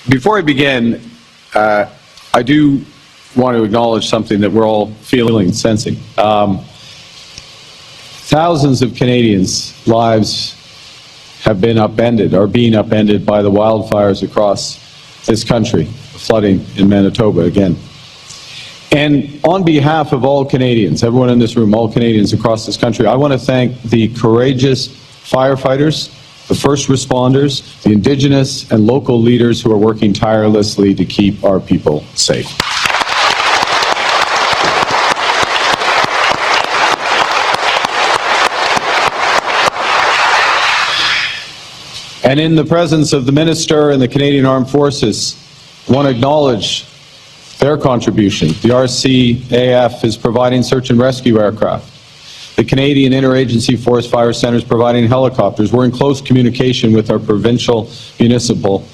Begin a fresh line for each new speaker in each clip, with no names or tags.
Before I begin, I do want to acknowledge something that we're all feeling, sensing. Thousands of Canadians' lives have been upended, are being upended by the wildfires across this country, flooding in Manitoba again. And on behalf of all Canadians, everyone in this room, all Canadians across this country, I want to thank the courageous firefighters, the first responders, the Indigenous and local leaders who are working tirelessly to keep our people safe. And in the presence of the Minister and the Canadian Armed Forces, I want to acknowledge their contribution. The RCAF is providing search and rescue aircraft. The Canadian Interagency Forest Fire Centre is providing helicopters. We're in close communication with our provincial municipal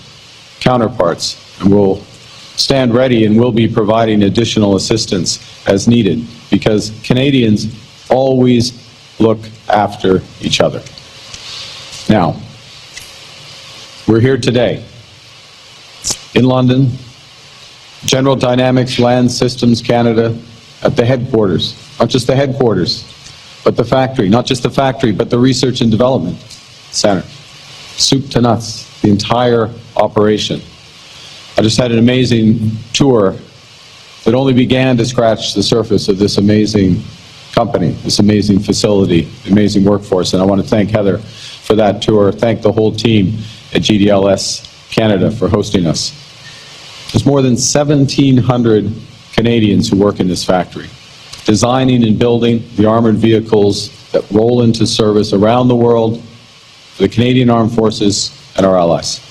counterparts, and we'll stand ready and we'll be providing additional assistance as needed, because Canadians always look after each other. Now, we're here today in London, General Dynamics Land Systems Canada, at the headquarters, not just the headquarters, but the factory, not just the factory, but the Research and Development Center. Soup to nuts, the entire operation. I just had an amazing tour that only began to scratch the surface of this amazing company, this amazing facility, amazing workforce, and I want to thank Heather for that tour, thank the whole team at GDLS Canada for hosting us. There's more than 1,700 Canadians who work in this factory, designing and building the armored vehicles that roll into service around the world for the Canadian Armed Forces and our allies.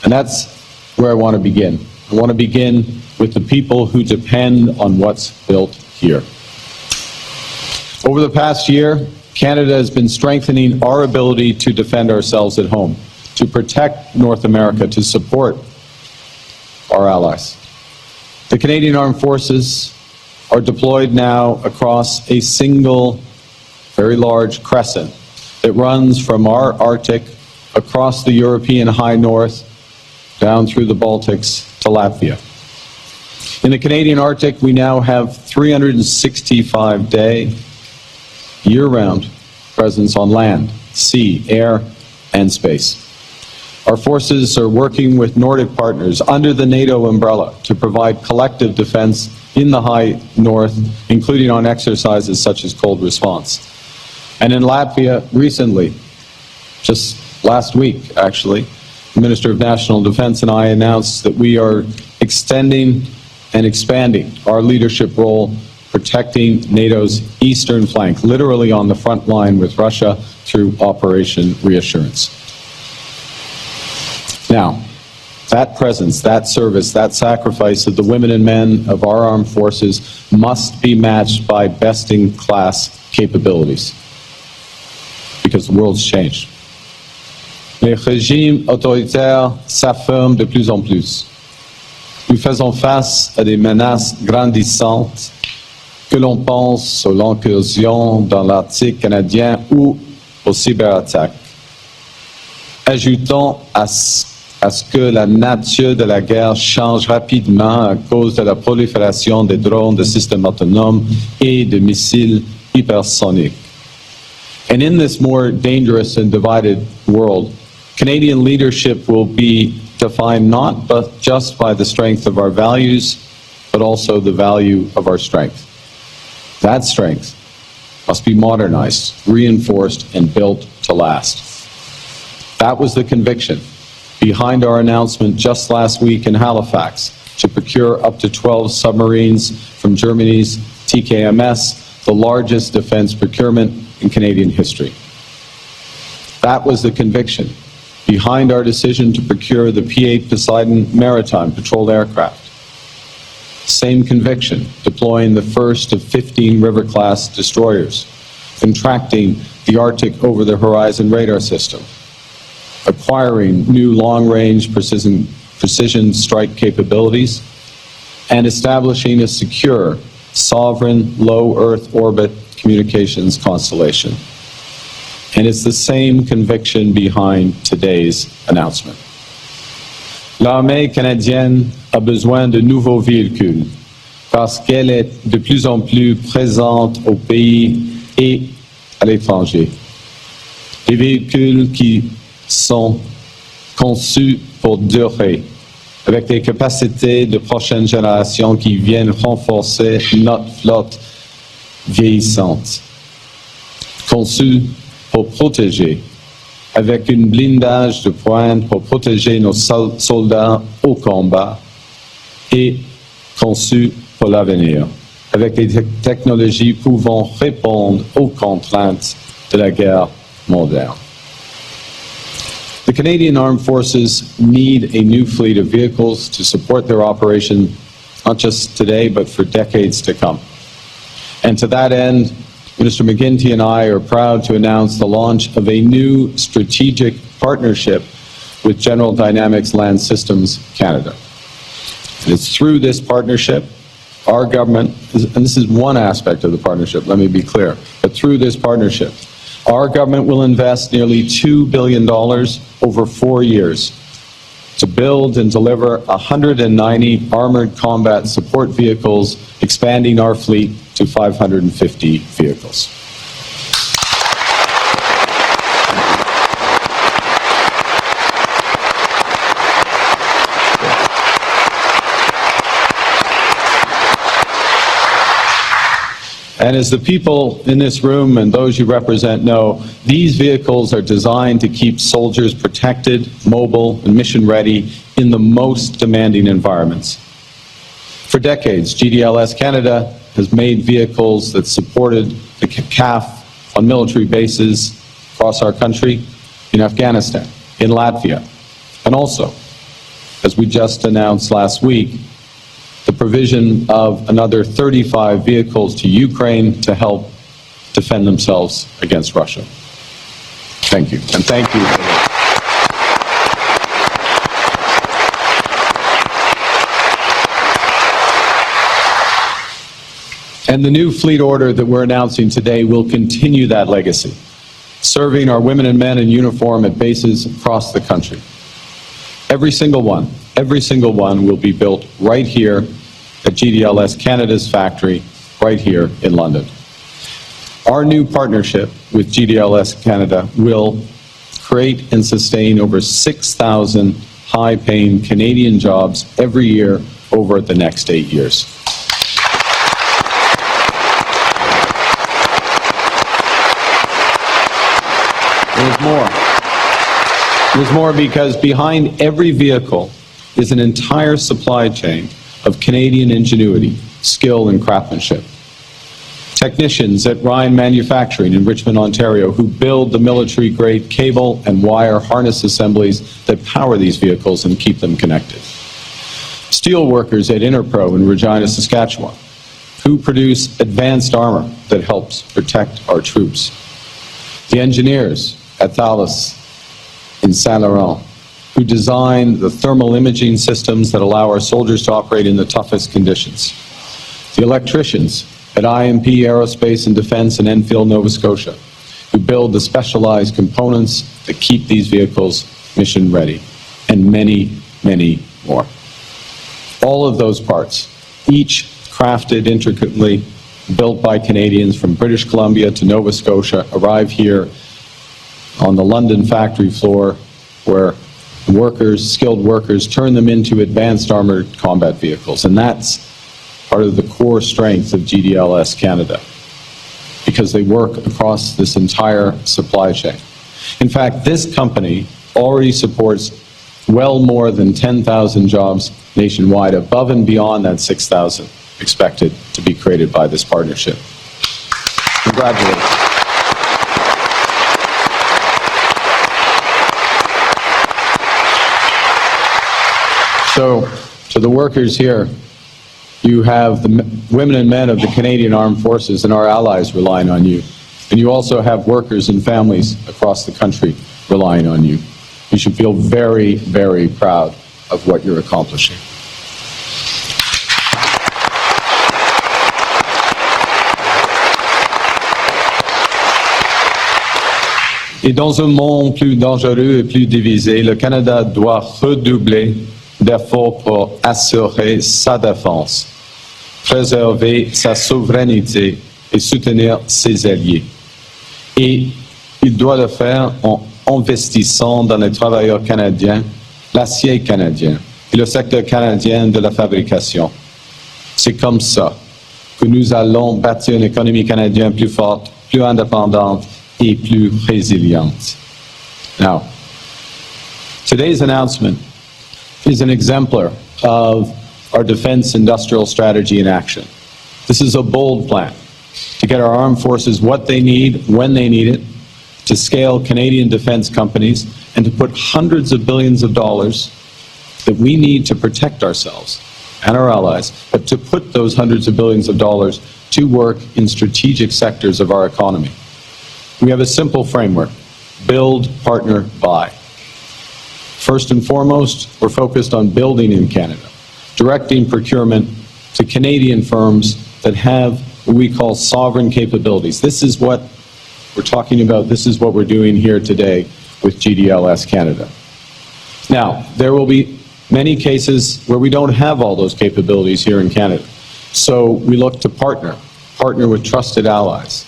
And that's where I want to begin. I want to begin with the people who depend on what's built here. Over the past year, Canada has been strengthening our ability to defend ourselves at home, to protect North America, to support our allies. The Canadian Armed Forces are deployed now across a single, very large crescent that runs from our Arctic across the European high north, down through the Baltics to Latvia. In the Canadian Arctic, we now have 365-day, year-round presence on land, sea, air, and space. Our forces are working with Nordic partners under the NATO umbrella to provide collective defense in the high north, including on exercises such as cold response. And in Latvia, recently, just last week actually, the Minister of National Defense and I announced that we are extending and expanding our leadership role protecting NATO's eastern flank, literally on the front line with Russia through Operation Reassurance. Now, that presence, that service, that sacrifice of the women and men of our armed forces must be matched by best-in-class capabilities, because the world's changed. Les régimes autoritaires s'affirment de plus en plus. Nous faisons face à des menaces grandissantes, que l'on pense à l'incursion dans l'Arctique canadien ou aux cyberattaques. Ajoutons à ce que la nature de la guerre change rapidement à cause de la prolifération des drones, de systèmes autonomes et de missiles hypersoniques. And in this more dangerous and divided world, Canadian leadership will be defined not just by the strength of our values, but also the value of our strength. That strength must be modernized, reinforced, and built to last. That was the conviction behind our announcement just last week in Halifax to procure up to 12 submarines from Germany's TKMS, the largest defense procurement in Canadian history. That was the conviction behind our decision to procure the P-8 Poseidon maritime patrol aircraft. Same conviction deploying the first of 15 River-class destroyers, contracting the Arctic over-the-horizon radar system, acquiring new long-range precision strike capabilities, and establishing a secure, sovereign, low Earth orbit communications constellation. And it's the same conviction behind today's announcement. L'armée canadienne a besoin de nouveaux véhicules parce qu'elle est de plus en plus présente au pays et à l'étranger. Des véhicules qui sont conçus pour durer, avec des capacités de prochaine génération qui viennent renforcer notre flotte vieillissante. Conçus pour protéger, avec un blindage de pointe pour protéger nos soldats au combat et conçus pour l'avenir, avec des technologies pouvant répondre aux contraintes de la guerre moderne. The Canadian Armed Forces need a new fleet of vehicles to support their operation, not just today, but for decades to come. And to that end, Minister McGuinty and I are proud to announce the launch of a new strategic partnership with General Dynamics Land Systems Canada. And it's through this partnership, our government, and this is one aspect of the partnership, let me be clear, but through this partnership, our government will invest nearly $2 billion over 4 years to build and deliver 190 armored combat support vehicles, expanding our fleet to 550 vehicles. And as the people in this room and those you represent know, these vehicles are designed to keep soldiers protected, mobile, and mission ready in the most demanding environments. For decades, GDLS Canada has made vehicles that supported the CAF on military bases across our country, in Afghanistan, in Latvia, and also, as we just announced last week, the provision of another 35 vehicles to Ukraine to help defend themselves against Russia. Thank you, and thank you for that. And the new fleet order that we're announcing today will continue that legacy, serving our women and men in uniform at bases across the country. Every single one will be built right here at GDLS Canada's factory, right here in London. Our new partnership with GDLS Canada will create and sustain over 6,000 high-paying Canadian jobs every year over the next 8 years. There's more because behind every vehicle is an entire supply chain of Canadian ingenuity, skill, and craftsmanship. Technicians at Ryan Manufacturing in Richmond, Ontario, who build the military-grade cable and wire harness assemblies that power these vehicles and keep them connected. Steel workers at Interpro in Regina, Saskatchewan, who produce advanced armor that helps protect our troops. The engineers at Thales in Saint Laurent, who design the thermal imaging systems that allow our soldiers to operate in the toughest conditions. The electricians at IMP Aerospace and Defense in Enfield, Nova Scotia, who build the specialized components that keep these vehicles mission ready, and many, many more. All of those parts, each crafted intricately, built by Canadians from British Columbia to Nova Scotia, arrive here on the London factory floor where workers, skilled workers, turn them into advanced armored combat vehicles. And that's part of the core strength of GDLS Canada, because they work across this entire supply chain. In fact, this company already supports well more than 10,000 jobs nationwide, above and beyond that 6,000 expected to be created by this partnership. Congratulations. So, to the workers here, you have the women and men of the Canadian Armed Forces and our allies relying on you. And you also have workers and families across the country relying on you. You should feel very, very proud of what you're accomplishing. Et dans un monde plus dangereux et plus divisé, le Canada doit redoubler d'efforts pour assurer sa défense, préserver sa souveraineté et soutenir ses alliés. Et il doit le faire en investissant dans les travailleurs canadiens, l'acier canadien et le secteur canadien de la fabrication. C'est comme ça que nous allons bâtir une économie canadienne plus forte, plus indépendante et plus résiliente. Now, today's announcement is an exemplar of our defense industrial strategy in action. This is a bold plan to get our armed forces what they need, when they need it, to scale Canadian defense companies, and to put hundreds of billions of dollars that we need to protect ourselves and our allies, but to put those hundreds of billions of dollars to work in strategic sectors of our economy. We have a simple framework: build, partner, buy. First and foremost, we're focused on building in Canada, directing procurement to Canadian firms that have what we call sovereign capabilities. This is what we're talking about. This is what we're doing here today with GDLS Canada. Now, there will be many cases where we don't have all those capabilities here in Canada. So we look to partner with trusted allies.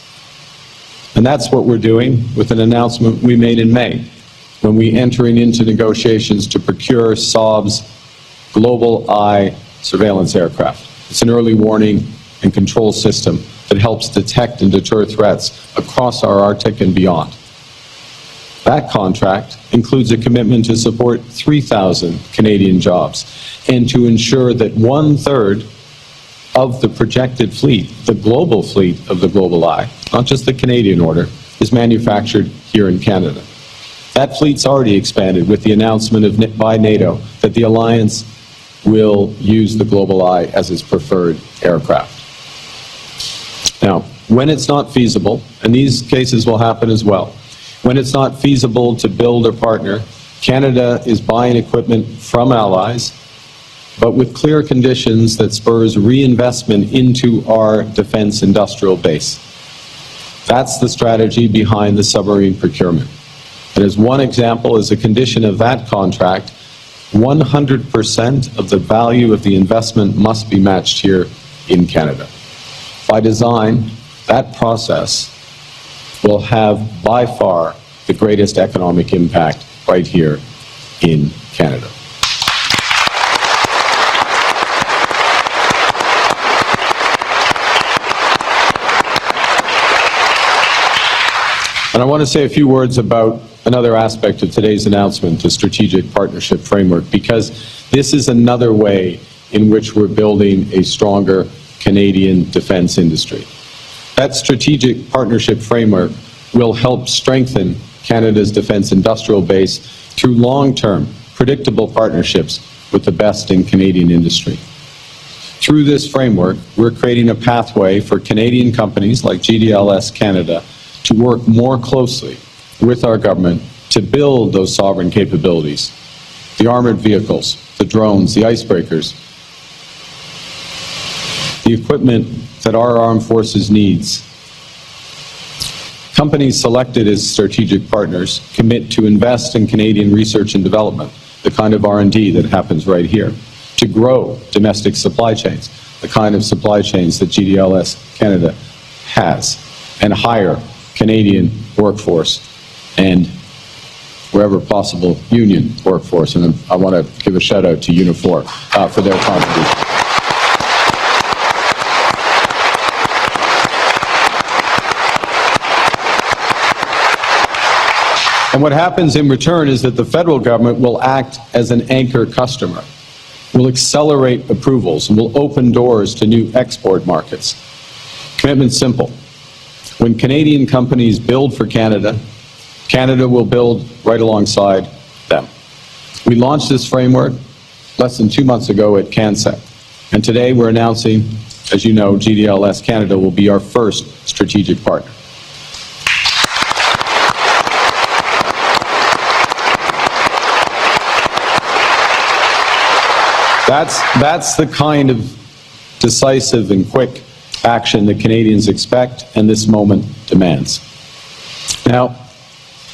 And that's what we're doing with an announcement we made in May, when we entering into negotiations to procure Saab's Global Eye surveillance aircraft. It's an early warning and control system that helps detect and deter threats across our Arctic and beyond. That contract includes a commitment to support 3,000 Canadian jobs and to ensure that 1/3 of the projected fleet, the global fleet of the Global Eye, not just the Canadian order, is manufactured here in Canada. That fleet's already expanded with the announcement by NATO that the alliance will use the Global Eye as its preferred aircraft. Now, when it's not feasible, and these cases will happen as well, when it's not feasible to build or partner, Canada is buying equipment from allies, but with clear conditions that spurs reinvestment into our defense industrial base. That's the strategy behind the submarine procurement. And as one example, as a condition of that contract, 100% of the value of the investment must be matched here in Canada. By design, that process will have by far the greatest economic impact right here in Canada. And I want to say a few words about another aspect of today's announcement, the strategic partnership framework, because this is another way in which we're building a stronger Canadian defense industry. That strategic partnership framework will help strengthen Canada's defense industrial base through long-term, predictable partnerships with the best in Canadian industry. Through this framework, we're creating a pathway for Canadian companies like GDLS Canada to work more closely with our government to build those sovereign capabilities, the armored vehicles, the drones, the icebreakers, the equipment that our armed forces needs. Companies selected as strategic partners commit to invest in Canadian research and development, the kind of R&D that happens right here, to grow domestic supply chains, the kind of supply chains that GDLS Canada has, and hire Canadian workforce and wherever possible union workforce. And I want to give a shout out to Unifor for their contribution. And what happens in return is that the federal government will act as an anchor customer, will accelerate approvals, and will open doors to new export markets. Commitment's simple. When Canadian companies build for Canada, Canada will build right alongside them. We launched this framework less than 2 months ago at CANSEC, and today we're announcing, as you know, GDLS Canada will be our first strategic partner. That's the kind of decisive and quick action that Canadians expect and this moment demands. Now,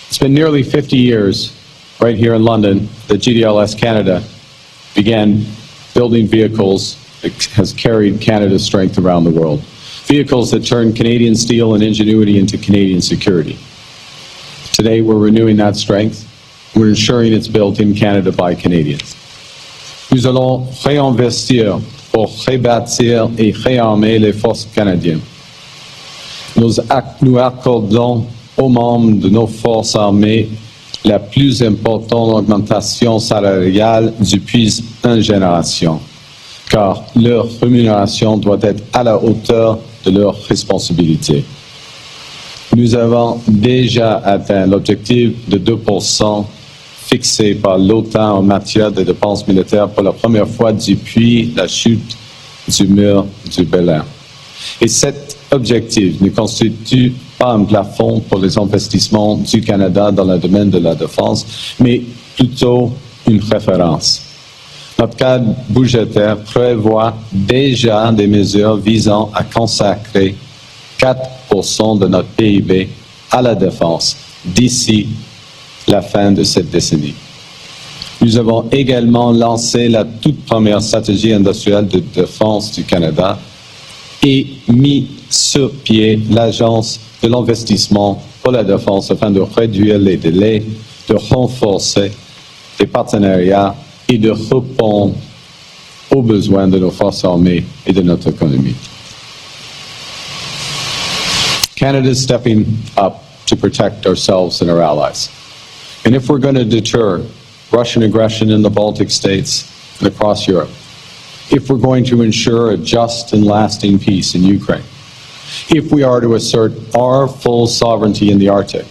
it's been nearly 50 years right here in London that GDLS Canada began building vehicles that has carried Canada's strength around the world. Vehicles that turned Canadian steel and ingenuity into Canadian security. Today, we're renewing that strength. We're ensuring it's built in Canada by Canadians. Nous allons réinvestir pour rebâtir et réarmer les forces canadiennes. Nous accordons aux membres de nos forces armées la plus importante augmentation salariale depuis une génération, car leur rémunération doit être à la hauteur de leurs responsabilités. Nous avons déjà atteint l'objectif de 2% fixé par l'OTAN en matière de dépenses militaires pour la première fois depuis la chute du mur du Berlin. Et cet objectif ne constitue pas un plafond pour les investissements du Canada dans le domaine de la défense, mais plutôt une référence. Notre cadre budgétaire prévoit déjà des mesures visant à consacrer 4% de notre PIB à la défense d'ici la fin de cette décennie. Nous avons également lancé la toute première stratégie industrielle de défense du Canada et mis sur pied l'Agence de l'investissement pour la défense afin de réduire les délais, de renforcer les partenariats et de répondre aux besoins de nos forces armées et de notre économie. Canada is stepping up to protect ourselves and our allies. And if we're going to deter Russian aggression in the Baltic states and across Europe, if we're going to ensure a just and lasting peace in Ukraine, if we are to assert our full sovereignty in the Arctic,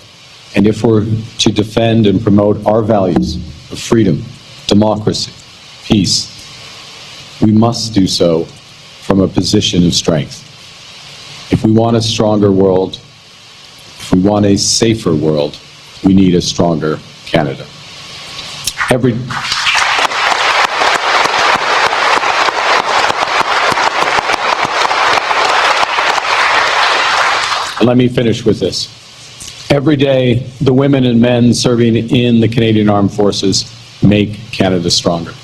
and if we're to defend and promote our values of freedom, democracy, peace, we must do so from a position of strength. If we want a stronger world, if we want a safer world, we need a stronger Canada. And let me finish with this. Every day, the women and men serving in the Canadian Armed Forces make Canada stronger.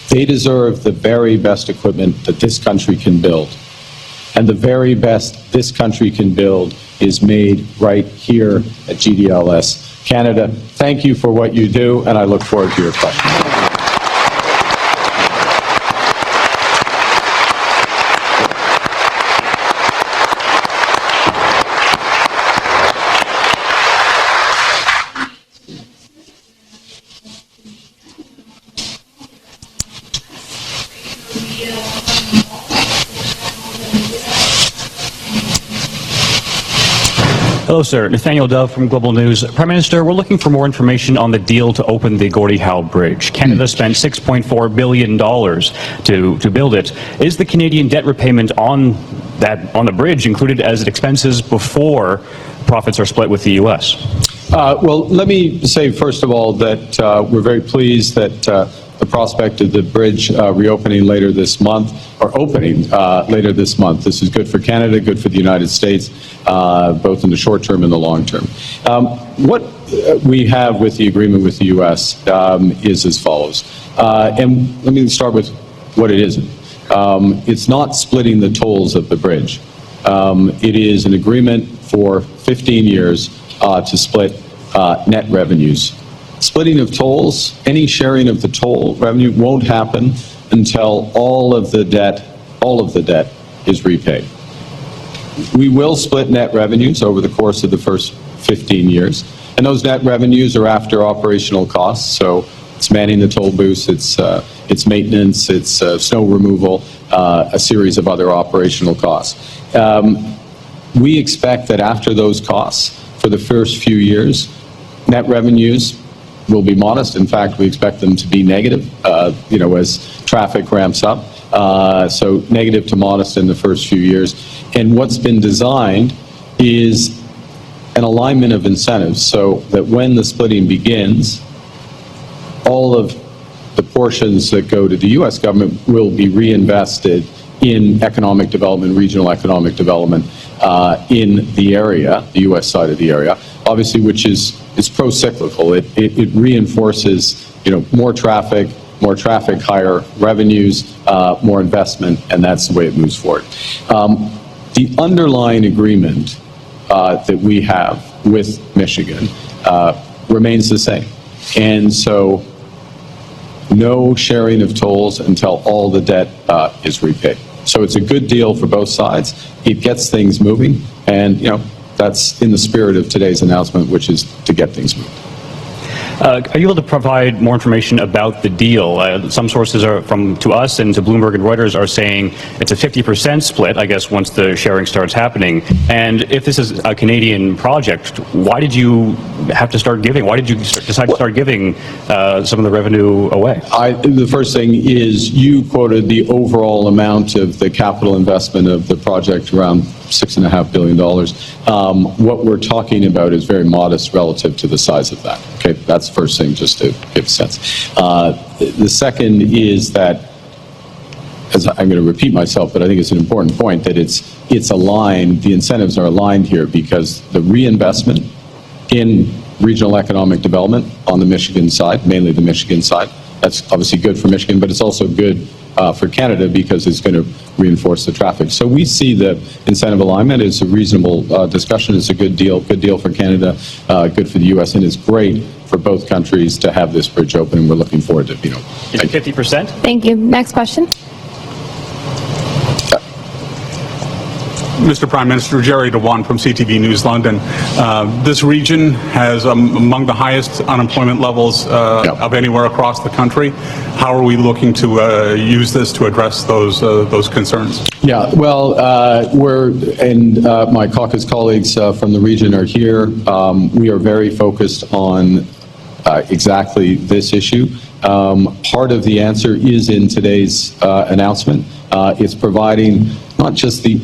They deserve the very best equipment that this country can build. And the very best this country can build is made right here at GDLS. Canada, thank you for what you do, and I look forward to your questions.
Hello, sir. Nathaniel Dove from Global News. Prime Minister, we're looking for more information on the deal to open the Gordie Howe Bridge. Canada spent $6.4 billion to build it. Is the Canadian debt repayment on the bridge included as expenses before profits are split with the U.S.?
Well, let me say, first of all, that we're very pleased that the prospect of the bridge reopening later this month, or opening later this month. This is good for Canada, good for the United States, both in the short term and the long term. What we have with the agreement with the U.S. Is as follows. And let me start with what it isn't. It's not splitting the tolls of the bridge. It is an agreement for 15 years to split net revenues. Splitting of tolls, any sharing of the toll revenue won't happen until all of the debt is repaid. We will split net revenues over the course of the first 15 years, and those net revenues are after operational costs, so it's manning the toll booths, it's maintenance, it's snow removal, a series of other operational costs. We expect that after those costs, for the first few years, net revenues will be modest. In fact, we expect them to be negative, as traffic ramps up. So negative to modest in the first few years. And what's been designed is an alignment of incentives so that when the splitting begins, all of the portions that go to the U.S. government will be reinvested in economic development, regional economic development in the area, the U.S. side of the area, obviously, which is pro-cyclical. It reinforces, more traffic, more traffic, higher revenues, more investment, and that's the way it moves forward. The underlying agreement that we have with Michigan remains the same. And so no sharing of tolls until all the debt is repaid. So it's a good deal for both sides. It gets things moving, and that's in the spirit of today's announcement, which is to get things moving.
Are you able to provide more information about the deal? Some sources to us and to Bloomberg and Reuters are saying it's a 50% split, I guess, once the sharing starts happening. And if this is a Canadian project, why did you have to start giving? Why did you decide to start giving some of the revenue away?
The first thing is you quoted the overall amount of the capital investment of the project, around $6.5 billion. What we're talking about is very modest relative to the size of that. Okay, that's the first thing, just to give a sense. The second is that, as I'm going to repeat myself, but I think it's an important point, that it's aligned, the incentives are aligned here, because the reinvestment in regional economic development on the Michigan side, mainly the Michigan side, that's obviously good for Michigan, but it's also good for Canada because it's going to reinforce the traffic. So we see the incentive alignment as a reasonable discussion. It's a good deal for Canada, good for the U.S., and it's great for both countries to have this bridge open, and we're looking forward to,
Is it 50%?
Thank you. Next question.
Mr. Prime Minister, Jerry DeWan from SPTV News London. This region has among the highest unemployment levels of anywhere across the country. How are we looking to use this to address those concerns?
Yeah, well, my caucus colleagues from the region are here. We are very focused on exactly this issue. Part of the answer is in today's announcement. It's providing not just the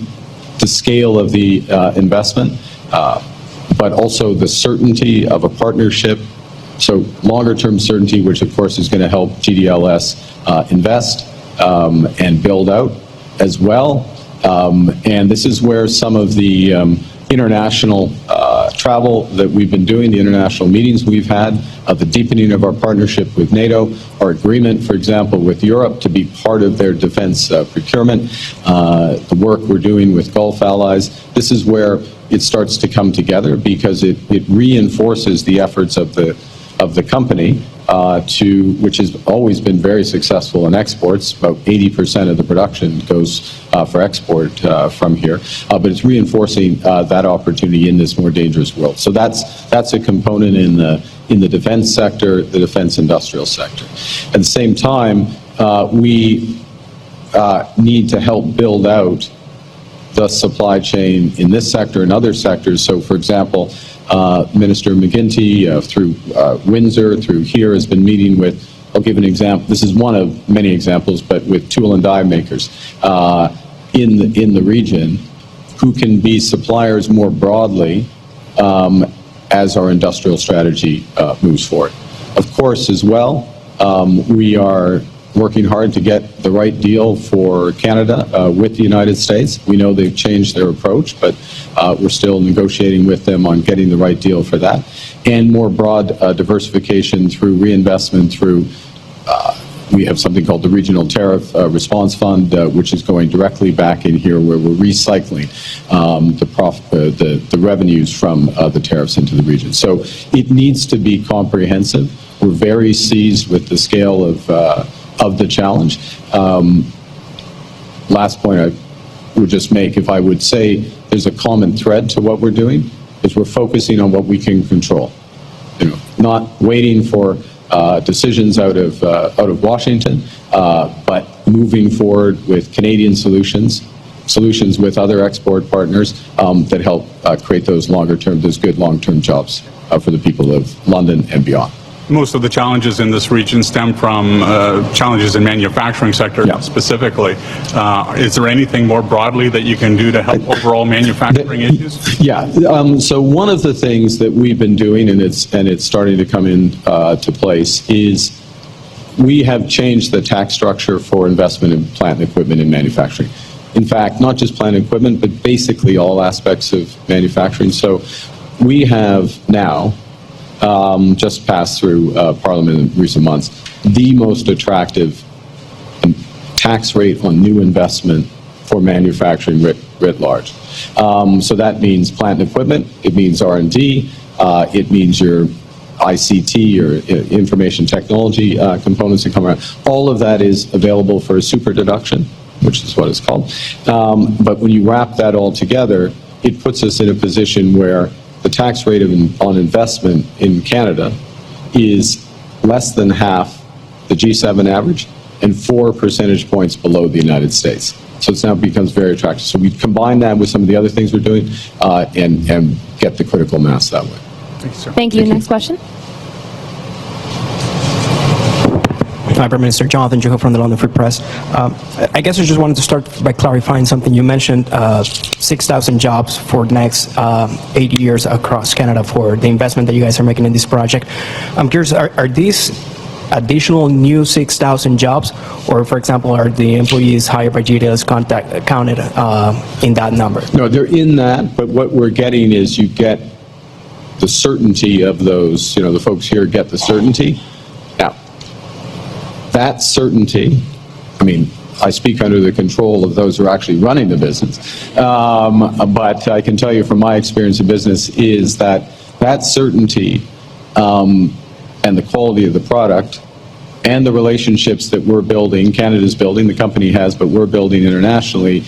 scale of the investment, but also the certainty of a partnership. So longer-term certainty, which of course is going to help GDLS invest and build out as well. And this is where some of the international travel that we've been doing, the international meetings we've had, the deepening of our partnership with NATO, our agreement, for example, with Europe to be part of their defense procurement, the work we're doing with Gulf allies. This is where it starts to come together because it reinforces the efforts of the company which has always been very successful in exports. About 80% of the production goes for export from here, but it's reinforcing that opportunity in this more dangerous world. So that's a component in the defense sector, the defense industrial sector. At the same time, we need to help build out the supply chain in this sector and other sectors. So, for example, Minister McGuinty through Windsor, through here, has been meeting with, I'll give an example, this is one of many examples, but with tool and die makers in the region who can be suppliers more broadly as our industrial strategy moves forward. Of course, as well, we are working hard to get the right deal for Canada with the United States. We know they've changed their approach, but we're still negotiating with them on getting the right deal for that. And more broad diversification through reinvestment, through we have something called the Regional Tariff Response Fund, which is going directly back in here where we're recycling the revenues from the tariffs into the region. So it needs to be comprehensive. We're very seized with the scale of the challenge. Last point I would just make, if I would say there's a common thread to what we're doing, is we're focusing on what we can control. Not waiting for decisions out of Washington, but moving forward with Canadian solutions with other export partners that help create those those good long-term jobs for the people of London and beyond.
Most of the challenges in this region stem from challenges in manufacturing sector specifically. Is there anything more broadly that you can do to help overall manufacturing issues?
Yeah. So one of the things that we've been doing, and it's starting to come into place, is we have changed the tax structure for investment in plant and equipment in manufacturing. In fact, not just plant and equipment, but basically all aspects of manufacturing. So we have now just passed through Parliament in recent months, the most attractive tax rate on new investment for manufacturing writ large. So that means plant and equipment, it means R&D, it means your ICT or information technology components that come around. All of that is available for a super deduction, which is what it's called. But when you wrap that all together, it puts us in a position where the tax rate on investment in Canada is less than half the G7 average and 4 percentage points below the United States. So it now becomes very attractive. So we combine that with some of the other things we're doing and get the critical mass that way.
Thank you, sir.
Thank you. Next question.
Hi, Prime Minister. Jonathan Juho from the London Free Press. I guess I just wanted to start by clarifying something. You mentioned 6,000 jobs for the next 8 years across Canada for the investment that you guys are making in this project. I'm curious, are these additional new 6,000 jobs, or, for example, are the employees hired by GDS counted in that number?
No, they're in that, but what we're getting is you get the certainty of those, the folks here get the certainty. Now, that certainty, I speak under the control of those who are actually running the business, but I can tell you from my experience in business is that certainty and the quality of the product and the relationships that we're building, Canada's building, the company has, but we're building internationally,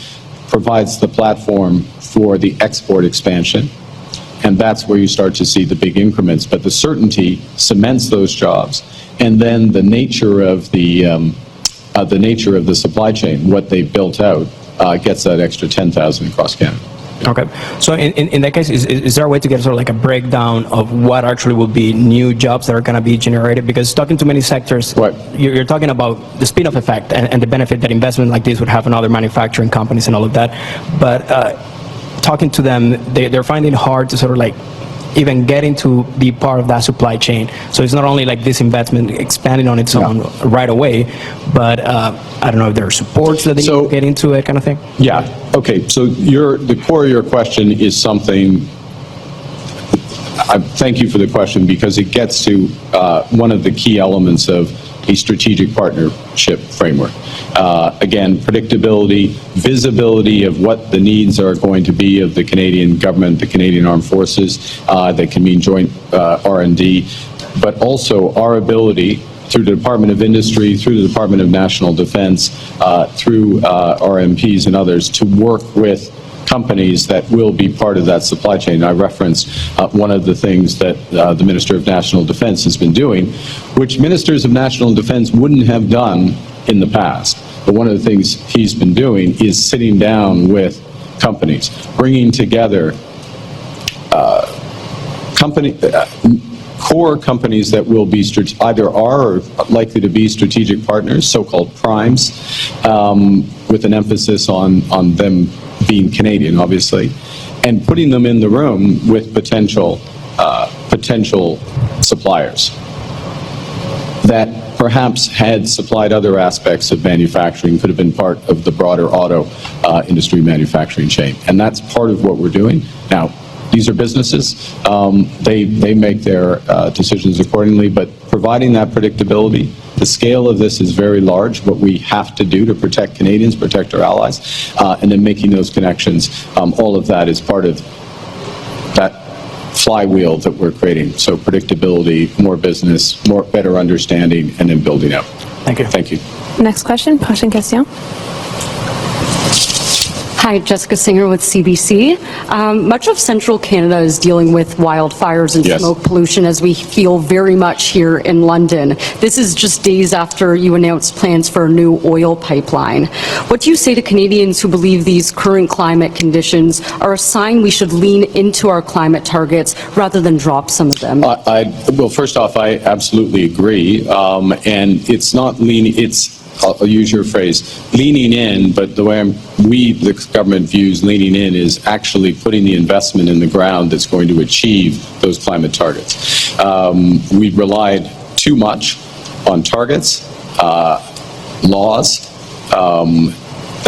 provides the platform for the export expansion. And that's where you start to see the big increments. But the certainty cements those jobs. And then the nature of the supply chain, what they built out, gets that extra 10,000 across Canada.
Okay. So in that case, is there a way to get sort of like a breakdown of what actually will be new jobs that are going to be generated? Because talking to many sectors, you're talking about the spin-off effect and the benefit that investment like this would have on other manufacturing companies and all of that. But talking to them, they're finding it hard to sort of like even getting to be part of that supply chain. So it's not only like this investment expanding on its own right away, but I don't know if there are supports that they need to get into it, kind of thing.
Yeah. Okay. So the core of your question is something. Thank you for the question, because it gets to one of the key elements of a strategic partnership framework. Again, predictability, visibility of what the needs are going to be of the Canadian government, the Canadian Armed Forces, that can mean joint R&D, but also our ability through the Department of Industry, through the Department of National Defense, through our MPs and others to work with companies that will be part of that supply chain. I referenced one of the things that the Minister of National Defense has been doing, which ministers of national defense wouldn't have done in the past. But one of the things he's been doing is sitting down with companies, bringing together core companies that will be either are or likely to be strategic partners, so-called primes, with an emphasis on them being Canadian, obviously, and putting them in the room with potential suppliers that perhaps had supplied other aspects of manufacturing, could have been part of the broader auto industry manufacturing chain. And that's part of what we're doing. Now, these are businesses. They make their decisions accordingly, but providing that predictability, the scale of this is very large, what we have to do to protect Canadians, protect our allies, and then making those connections, all of that is part of that flywheel that we're creating. So predictability, more business, better understanding, and then building out.
Thank you.
Thank you.
Next question. Prochaine question.
Hi, Jessica Singer with CBC. Much of central Canada is dealing with wildfires and smoke pollution, as we feel very much here in London. This is just days after you announced plans for a new oil pipeline. What do you say to Canadians who believe these current climate conditions are a sign we should lean into our climate targets rather than drop some of them?
Well, first off, I absolutely agree. And it's not leaning, I'll use your phrase, leaning in, but the way the government views leaning in is actually putting the investment in the ground that's going to achieve those climate targets. We relied too much on targets, laws,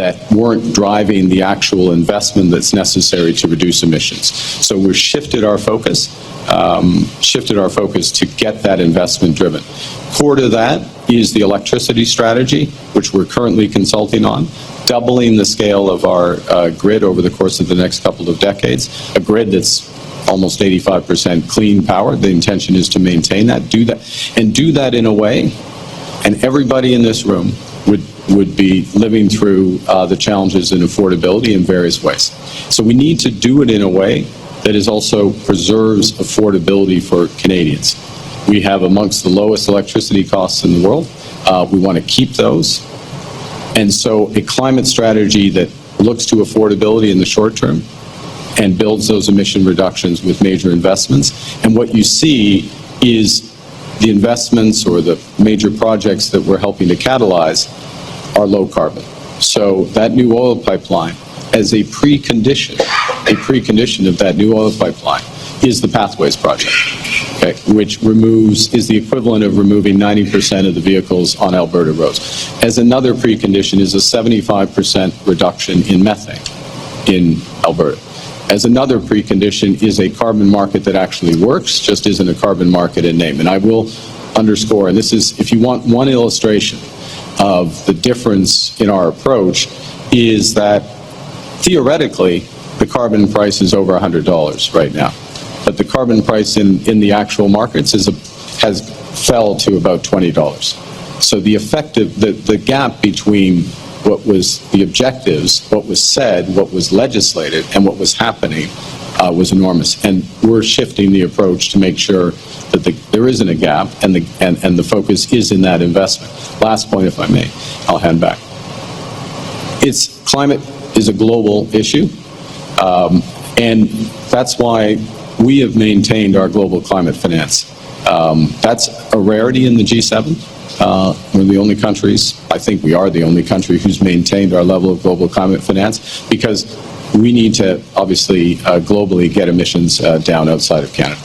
that weren't driving the actual investment that's necessary to reduce emissions. So we've shifted our focus to get that investment driven. Core to that is the electricity strategy, which we're currently consulting on, doubling the scale of our grid over the course of the next couple of decades, a grid that's almost 85% clean power. The intention is to maintain that, do that in a way, and everybody in this room would be living through the challenges in affordability in various ways. So we need to do it in a way that is also preserves affordability for Canadians. We have amongst the lowest electricity costs in the world. We want to keep those. And so a climate strategy that looks to affordability in the short term and builds those emission reductions with major investments. And what you see is the investments or the major projects that we're helping to catalyze are low carbon. So that new oil pipeline, as a precondition of that new oil pipeline, is the Pathways project, okay, which is the equivalent of removing 90% of the vehicles on Alberta roads. As another precondition is a 75% reduction in methane in Alberta. As another precondition is a carbon market that actually works, just isn't a carbon market in name. And I will underscore, and this is, if you want one illustration of the difference in our approach, is that theoretically the carbon price is over $100 right now. But the carbon price in the actual markets has fell to about $20. So the gap between what was the objectives, what was said, what was legislated, and what was happening was enormous. And we're shifting the approach to make sure that there isn't a gap and the focus is in that investment. Last point, if I may, I'll hand back. Climate is a global issue, and that's why we have maintained our global climate finance. That's a rarity in the G7. We're the only countries, I think we are the only country who's maintained our level of global climate finance, because we need to obviously globally get emissions down outside of Canada.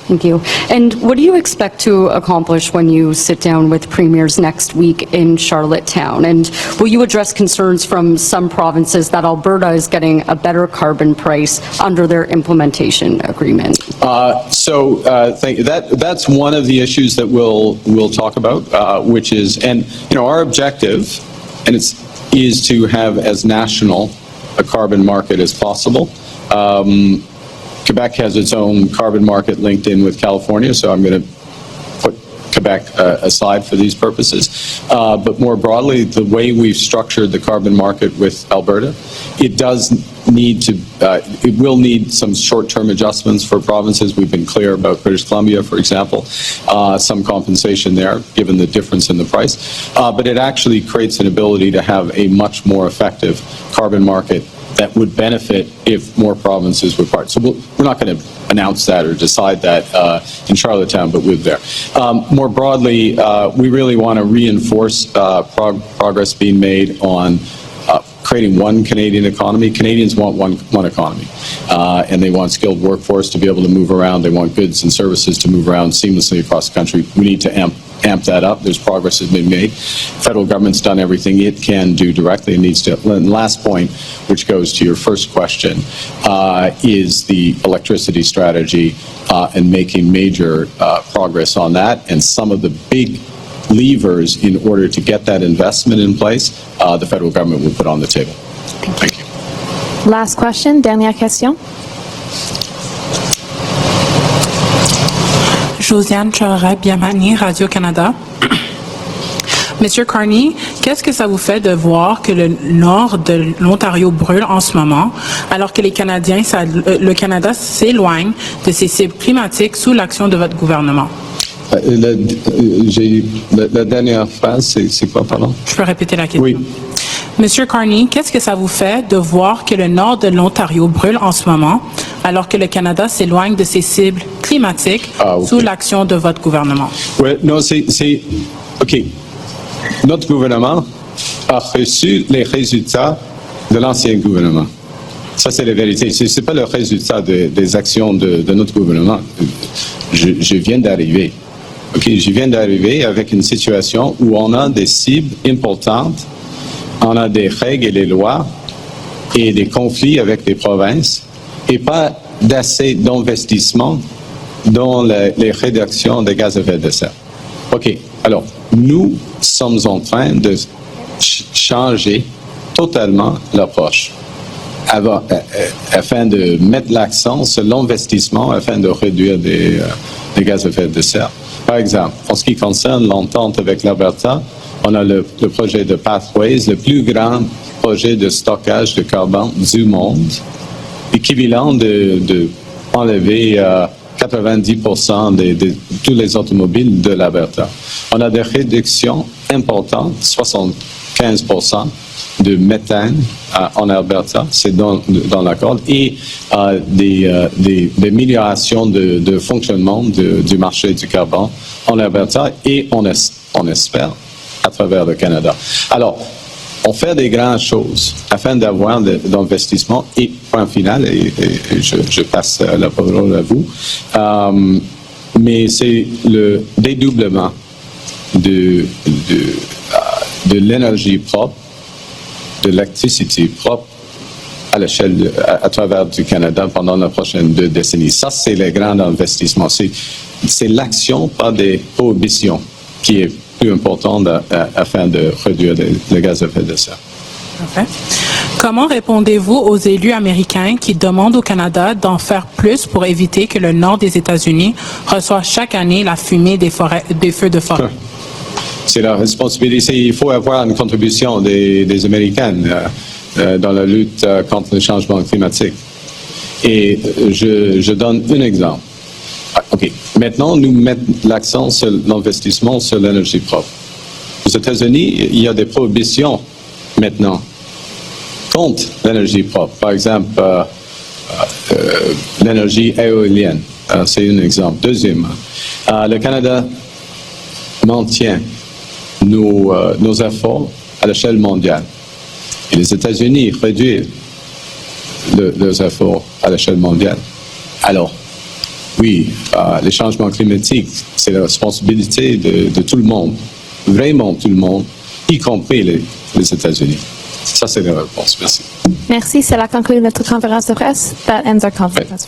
Thank you. And what do you expect to accomplish when you sit down with premiers next week in Charlottetown? And will you address concerns from some provinces that Alberta is getting a better carbon price under their implementation agreement?
Thank you. That's one of the issues that we'll talk about, which is, and our objective, and is to have as national a carbon market as possible. Quebec has its own carbon market linked in with California, so I'm going to put Quebec aside for these purposes. But more broadly, the way we've structured the carbon market with Alberta, it will need some short-term adjustments for provinces. We've been clear about British Columbia, for example, some compensation there, given the difference in the price. But it actually creates an ability to have a much more effective carbon market that would benefit if more provinces were part. So we're not going to announce that or decide that in Charlottetown, but we're there. More broadly, we really want to reinforce progress being made on creating one Canadian economy. Canadians want one economy, and they want skilled workforce to be able to move around. They want goods and services to move around seamlessly across the country. We need to amp that up. There's progress has been made. Federal government's done everything it can do directly and needs to. And last point, which goes to your first question, is the electricity strategy and making major progress on that. And some of the big levers in order to get that investment in place, the federal government will put on the table. Thank you.
Last question, dernière question.
Josiane Charest-Biamani, Radio-Canada. Monsieur Carney, qu'est-ce que ça vous fait de voir que le nord de l'Ontario brûle en ce moment, alors que le Canada s'éloigne de ses cibles climatiques sous l'action de votre gouvernement?
La dernière phrase, c'est quoi, pardon?
Je peux répéter la question.
Oui.
Monsieur Carney, qu'est-ce que ça vous fait de voir que le nord de l'Ontario brûle en ce moment, alors que le Canada s'éloigne de ses cibles climatiques sous l'action de votre gouvernement?
Ouais, non, OK. Notre gouvernement a reçu les résultats de l'ancien gouvernement. Ça, c'est la vérité. Ce n'est pas le résultat des actions de notre gouvernement. Je viens d'arriver. OK, je viens d'arriver avec une situation où on a des cibles importantes on a des règles et des lois et des conflits avec les provinces et pas d'assez d'investissement dans les réductions des gaz à effet de serre. OK. Alors, nous sommes en train de changer totalement l'approche afin de mettre l'accent sur l'investissement afin de réduire des gaz à effet de serre. Par exemple, en ce qui concerne l'entente avec l'Alberta, on a le projet de Pathways, le plus grand projet de stockage de carbone du monde, équivalent de enlever 90% de tous les automobiles de l'Alberta. On a des réductions importantes, 75% de méthane en Alberta, c'est dans l'accord, et des améliorations de fonctionnement du marché du carbone en Alberta et on espère à travers le Canada. Alors, on fait des grandes choses afin d'avoir d'investissement et point final, et je passe la parole à vous, mais c'est le dédoublement de l'énergie propre, de l'électricité propre à l'échelle, à travers du Canada pendant les prochaines 2 décennies. Ça, c'est le grand investissement. C'est l'action, pas des prohibitions, qui est plus importante afin de réduire les gaz à effet de serre.
Parfait. Comment répondez-vous aux élus américains qui demandent au Canada d'en faire plus pour éviter que le nord des États-Unis reçoive chaque année la fumée des feux de forêt?
C'est la responsabilité. Il faut avoir une contribution des Américains dans la lutte contre le changement climatique. Et je donne un exemple. OK. Maintenant, nous mettons l'accent sur l'investissement sur l'énergie propre. Aux États-Unis, il y a des prohibitions maintenant contre l'énergie propre. Par exemple, l'énergie éolienne. C'est un exemple. Deuxièmement, le Canada maintient nos efforts à l'échelle mondiale. Et les États-Unis réduisent leurs efforts à l'échelle mondiale. Alors, oui, les changements climatiques, c'est la responsabilité de tout le monde, vraiment tout le monde, y compris les États-Unis. Ça, c'est la réponse. Merci.
Merci. Cela conclut notre conférence de presse. That ends our conference.